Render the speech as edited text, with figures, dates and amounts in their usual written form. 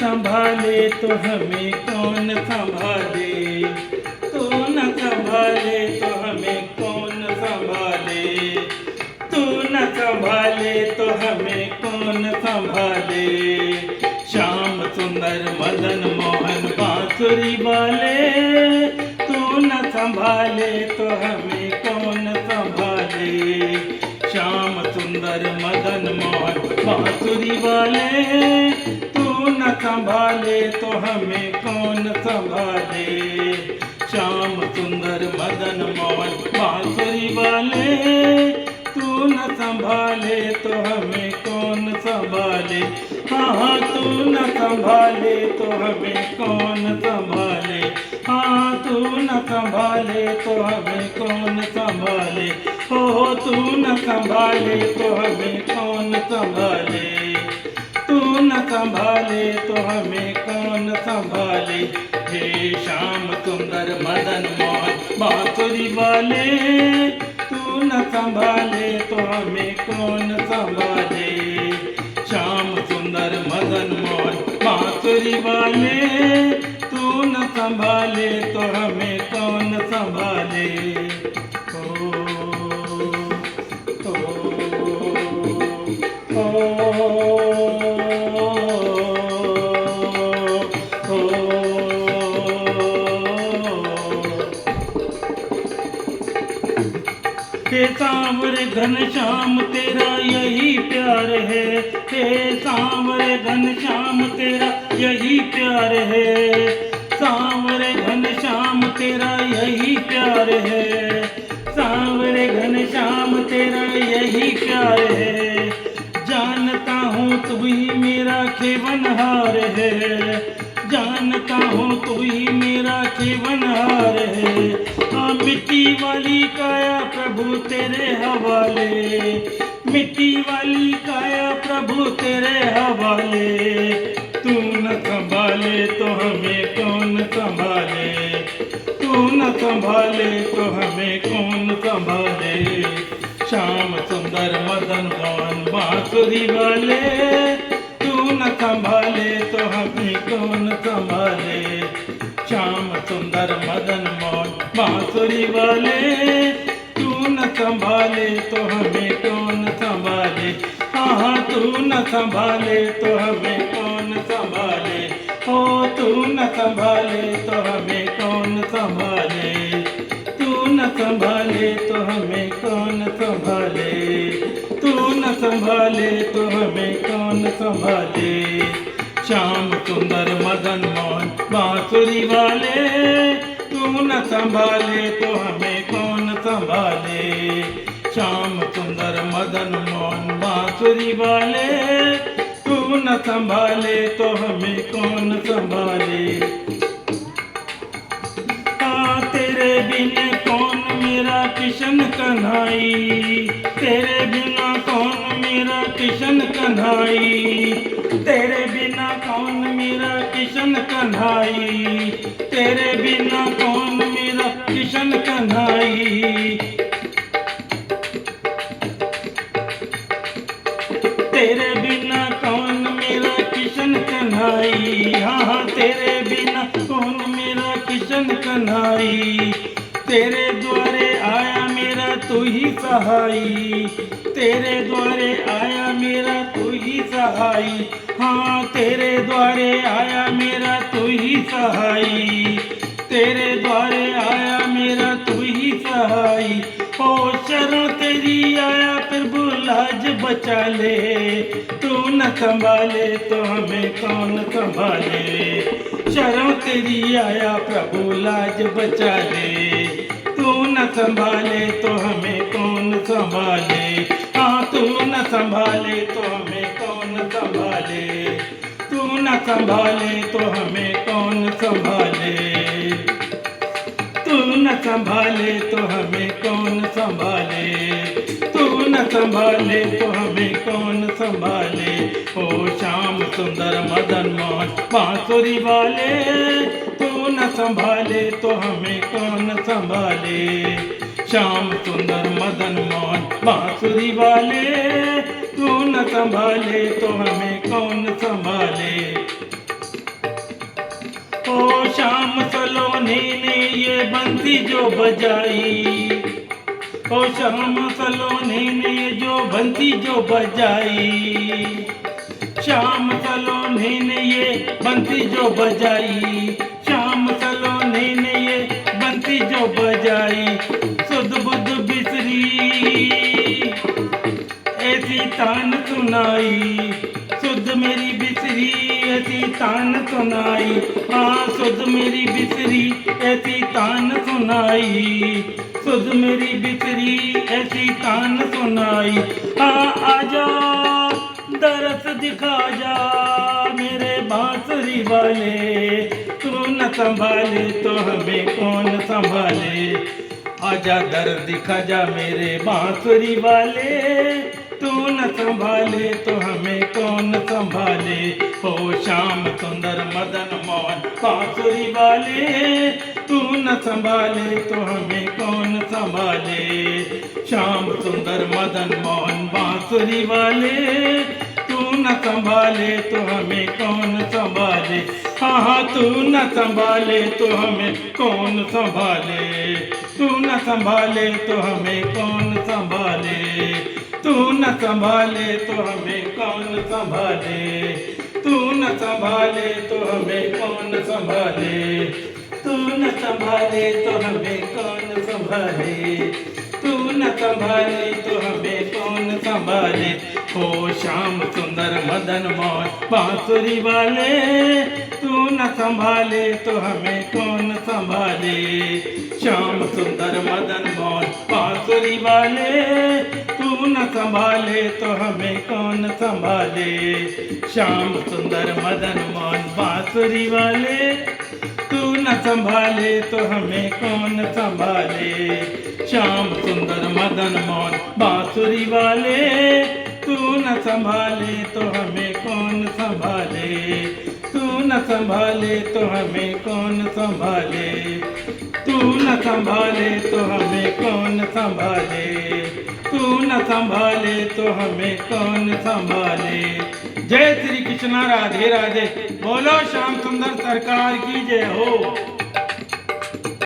संभाले तो हमें कौन संभाले, तू न संभाले तो हमें कौन संभाले, तू न संभाले तो हमें कौन संभाले। श्याम सुंदर मदन मोहन बांसुरी वाले, तू न संभाले तो हमें कौन संभाले। श्याम सुंदर मदन मोहन बांसुरी वाले, तू न संभाले तो हमें कौन संभाले। श्याम सुंदर मदन मोहन बांसुरी वाले, तू न संभाले तो हमें कौन संभाले। हाँ तू न संभाले तो हमें कौन संभाले, हाँ तू न संभाले तो हमें कौन संभाले। हो तू न संभाले तो हमें कौन संभाले, तू न संभाले तो हमें कौन संभाले। हे श्याम सुंदर मदन मोहन बांसुरी वाले, तू न संभाले तो हमें कौन संभाले। श्याम सुंदर मदन मोहन बांसुरी वाले, तू न संभाले तो हमें कौन संभाले। ओ, हे सांवरे घनश्याम तेरा यही प्यार है, हे सांवरे घनश्याम तेरा यही प्यार है, सांवरे घनश्याम तेरा यही प्यार है, सांवरे घनश्याम तेरा यही प्यार है। जानता हूँ तू ही मेरा खेवनहार है, जानता हूँ तू ही मेरा खेवनहार है। हाँ मिट्टी वाली काया प्रभु तेरे हवाले, मिट्टी वाली काया प्रभु तेरे हवाले। तू न संभाले तो हमें कौन संभाले, तू न संभाले तो हमें कौन संभाले। श्याम सुंदर मदन मोहन बांसुरी वाले, तू न संभाले तो हमें कौन संभाले। श्याम सुंदर मदन मोहन बांसुरी वाले, तू न संभाले तो हमें कौन संभाले। हाँ तू न संभाले तो हमें कौन संभाले। हो तू न संभाले तो हमें कौन संभाले, तू न संभाले तो हमें कौन संभाले, तू न संभाले तो हमें कौन संभाले। श्याम सुंदर मदन मोहन बांसुरी वाले, तू न संभाले तो हमें कौन संभाले। श्याम सुंदर मदन मोहन बांसुरी वाले, तू न संभाले तो हमें कौन संभाले। तेरे बिन कौन मेरा किशन कन्हाई, तेरे बिना कौन मेरा किशन कन्हाई, तेरे बिना कौन मेरा किशन कन्हाई, तेरे बिना कौन मेरा किशन कन्हाई। तेरे बिना कौन मेरा किशन कन्हाई, हाँ तेरे बिना कौन मेरा किशन कन्हाई। तेरे द्वारे आया मेरा तू ही सहाई, तेरे द्वारे आया मेरा तू ही सहाई। हाँ तेरे द्वारे आया मेरा तू ही सहाई, तेरे द्वारे आया मेरा तू ही सहाई। ओ शरण तेरी आया प्रभु लाज बचा ले, तू न संभाले तो हमें कौन संभाले। शरण तेरी आया प्रभु लाज बचा ले, तू न संभाले तो हमें कौन संभाले। हाँ तू न संभाले तो हमें कौन संभाले, तू न संभाले तो हमें कौन संभाले, तू न संभाले तो हमें कौन संभाले, तू न संभाले तो हमें कौन संभाले। ओ श्याम सुंदर मदन मोहन बांसुरी वाले, तू न संभाले तो हमें कौन संभाले। श्याम सुंदर मदन मोहन बांसुरी वाले, तू न संभाले तो हमें कौन संभाले। ओ श्याम सलोनी ने ये बंसी जो बजाई, ओ श्याम सलोनी ने ये जो बंसी जो बजाई, श्याम सलोनी ने ये बंसी जो बजाई, श्याम सलोनी ने ये बंसी जो बजाई। सुध बुध बिसरी ऐसी तान सुनाई, सुध मेरी बिसरी ऐसी तान सुनाई, हाँ सुध मेरी बिसरी ऐसी तान सुनाई, सुध मेरी बिसरी ऐसी तान सुनाई। हाँ आजा दरस दिखा जा मेरे बांसुरी वाले, तू न संभाले तो हमें कौन संभाले। आजा दरस दिखा जा मेरे बांसुरी वाले, तू न संभाले तो हमें कौन संभाले। ओ श्याम सुंदर मदन मोहन बांसुरी वाले, तू न संभाले तो हमें कौन संभाले। श्याम सुंदर मदन मोहन बांसुरी वाले, तू न संभाले तो हमें कौन संभाले। हाँ हाँ तू न संभाले तो हमें कौन संभाले, तू न संभाले तो हमें कौन संभाले, तू न संभाले तो हमें कौन संभाले, तू न संभाले तो हमें कौन संभाले, तू न संभाले तो हमें कौन संभाले, तू न संभाले तो हमें कौन संभाले। ओ श्याम सुंदर मदन मोहन बांसुरी वाले, तू न संभाले तो हमें कौन संभाले। श्याम सुंदर मदन मोहन बांसुरी वाले, तू न संभाले तो हमें कौन संभाले। श्याम सुंदर मदन मोहन बांसुरी वाले, तू न संभाले तो हमें कौन संभाले। श्याम सुंदर मदन मोहन बांसुरी वाले, तू न संभाले तो हमें कौन संभाले, तू न संभाले तो हमें कौन संभाले, तू न संभाले तो हमें कौन संभाले, तू न संभाले तो हमें कौन संभाले। जय श्री कृष्णा, राधे राधे। बोलो श्याम सुंदर सरकार की जय हो।